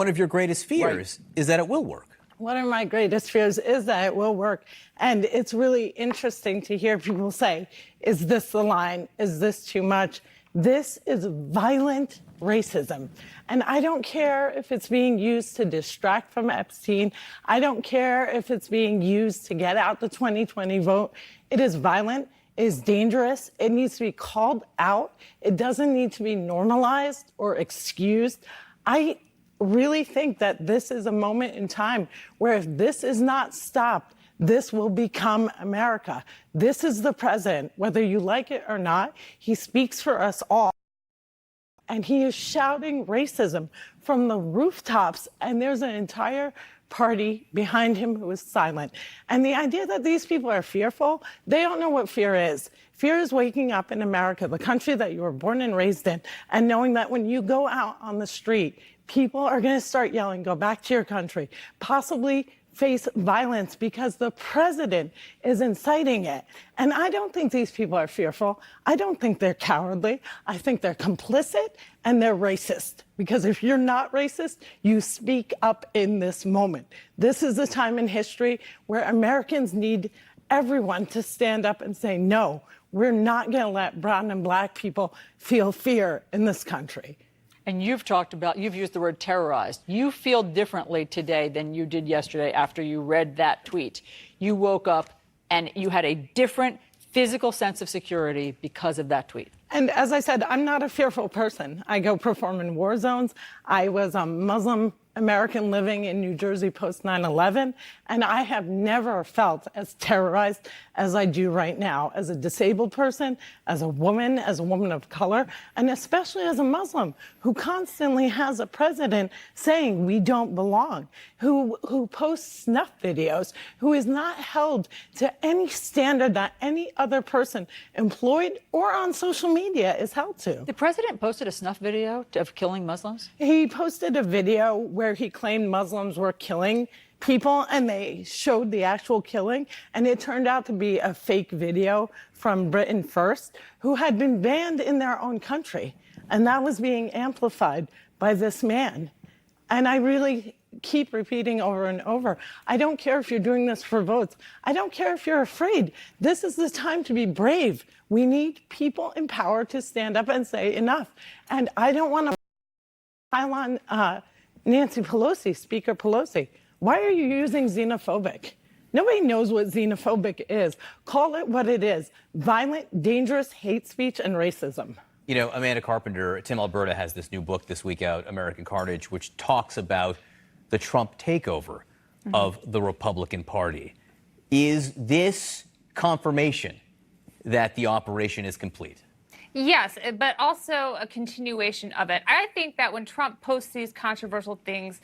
One of your greatest fears is that it will work. One of my greatest fears is that it will work. And it's really interesting to hear people say, is this the line? Is this too much? This is violent racism. And I don't care if it's being used to distract from Epstein. I don't care if it's being used to get out the 2020 vote. It is violent. It is dangerous. It needs to be called out. It doesn't need to be normalized or excused. I really think that this is a moment in time where if this is not stopped, this will become America. This is the president, whether you like it or not. He speaks for us all. And he is shouting racism from the rooftops, and there's an entire party behind him who is silent. And the idea that these people are fearful, they don't know what fear is. Fear is waking up in America, the country that you were born and raised in, and knowing that when you go out on the street, people are going to start yelling, go back to your country, possibly face violence because the president is inciting it. And I don't think these people are fearful. I don't think they're cowardly. I think they're complicit and they're racist. Because if you're not racist, you speak up in this moment. This is a time in history where Americans need everyone to stand up and say, no, we're not going to let brown and black people feel fear in this country. And you've used the word terrorized. You feel differently today than you did yesterday after you read that tweet. You woke up and you had a different physical sense of security because of that tweet. And as I said, I'm not a fearful person. I go perform in war zones. I was a Muslim American living in New Jersey post 9/11, and I have never felt as terrorized as I do right now as a disabled person, as a woman of color, and especially as a Muslim who constantly has a president saying we don't belong, who posts snuff videos, who is not held to any standard that any other person employed or on social media is held to. The president posted a snuff video of killing Muslims? He posted a video where he claimed Muslims were killing people, and they showed the actual killing, and it turned out to be a fake video from Britain First, who had been banned in their own country, and that was being amplified by this man. And I really keep repeating over and over, I don't care if you're doing this for votes. I don't care if you're afraid. This is the time to be brave. We need people in power to stand up and say enough. And I don't want to pile on Nancy Pelosi, Speaker Pelosi. Why are you using xenophobic? Nobody knows what xenophobic is. Call it what it is. Violent, dangerous hate speech and racism. You know, Amanda Carpenter, Tim Alberta has this new book this week out, American Carnage, which talks about the Trump takeover of the Republican Party. Is this confirmation that the operation is complete? Yes, but also a continuation of it. I think that when Trump posts these controversial things,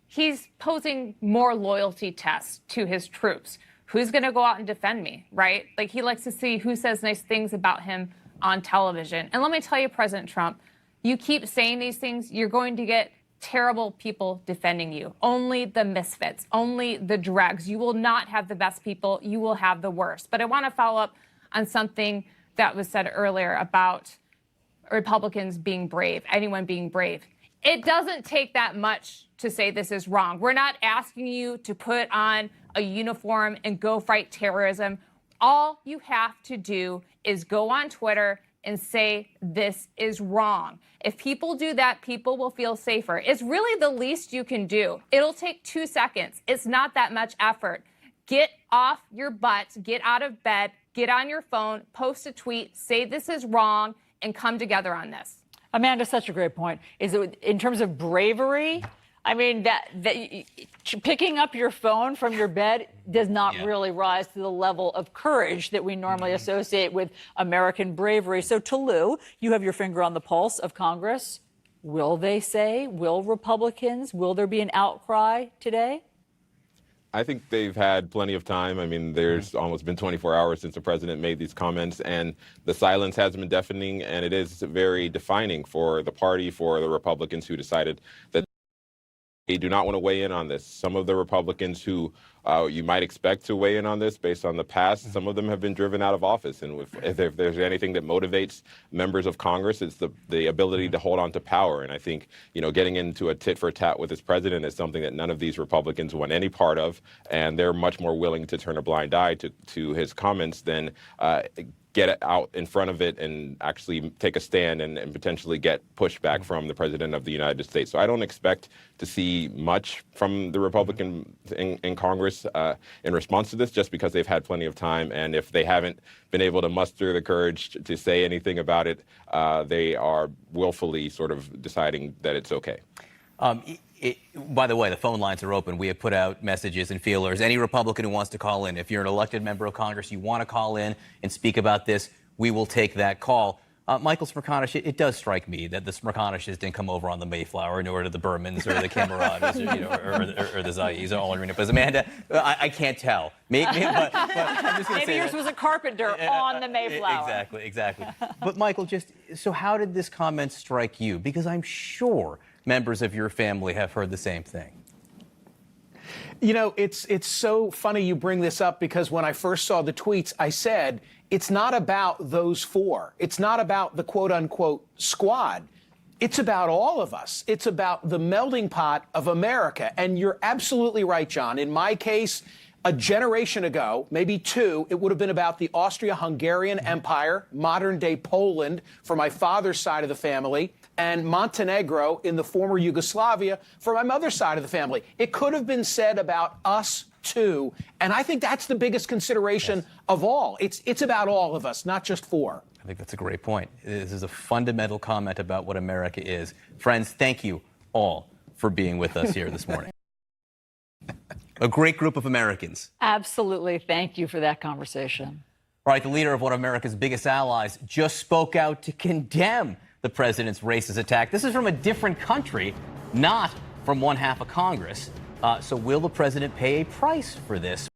he's posing more loyalty tests to his troops. Who's going to go out and defend me, right? Like, he likes to see who says nice things about him on television. And let me tell you, President Trump, you keep saying these things, you're going to get terrible people defending you. Only the misfits, only the dregs. You will not have the best people. You will have the worst. But I want to follow up on something that was said earlier about Republicans being brave, anyone being brave. It doesn't take that much to say this is wrong. We're not asking you to put on a uniform and go fight terrorism. All you have to do is go on Twitter and say this is wrong. If people do that, people will feel safer. It's really the least you can do. It'll take 2 seconds. It's not that much effort. Get off your butt, get out of bed, get on your phone, post a tweet, say this is wrong, and come together on this. Amanda, such a great point. Is it in terms of bravery? I mean, that picking up your phone from your bed does not really rise to the level of courage that we normally associate with American bravery. So, Toulouse, you have your finger on the pulse of Congress. Will they say, will Republicans, will there be an outcry today? I think they've had plenty of time. I mean, there's almost been 24 hours since the president made these comments, and the silence has been deafening, and it is very defining for the party, for the Republicans who decided that They do not want to weigh in on this. Some of the Republicans who you might expect to weigh in on this based on the past, some of them have been driven out of office. And if there's anything that motivates members of Congress, it's the ability to hold on to power. And I think, getting into a tit for tat with this president is something that none of these Republicans want any part of. And they're much more willing to turn a blind eye to his comments than get out in front of it and actually take a stand and potentially get pushback from the president of the United States. So I don't expect to see much from the Republicans in Congress in response to this, just because they've had plenty of time. And if they haven't been able to muster the courage to say anything about it, they are willfully sort of deciding that it's okay. By the way, the phone lines are open. We have put out messages and feelers. Any Republican who wants to call in, if you're an elected member of Congress, you want to call in and speak about this, we will take that call. Michael Smerconish, it does strike me that the Smerconishes didn't come over on the Mayflower, nor did the Bermans or the Camaradas or the Zayis or all arena. But Amanda, I can't tell. Maybe I'm just maybe yours was a carpenter on the Mayflower. Exactly. But Michael, so how did this comment strike you? Because I'm sure members of your family have heard the same thing. It's so funny you bring this up, because when I first saw the tweets, I said, it's not about those four. It's not about the quote unquote squad. It's about all of us. It's about the melting pot of America. And you're absolutely right, John. In my case, a generation ago, maybe two, it would have been about the Austria-Hungarian Empire, modern-day Poland for my father's side of the family, and Montenegro in the former Yugoslavia for my mother's side of the family. It could have been said about us, too, and I think that's the biggest consideration of all. It's about all of us, not just four. I think that's a great point. This is a fundamental comment about what America is. Friends, thank you all for being with us here this morning. A great group of Americans. Absolutely. Thank you for that conversation. All right, the leader of one of America's biggest allies just spoke out to condemn the president's racist attack. This is from a different country, not from one half of Congress. So will the president pay a price for this?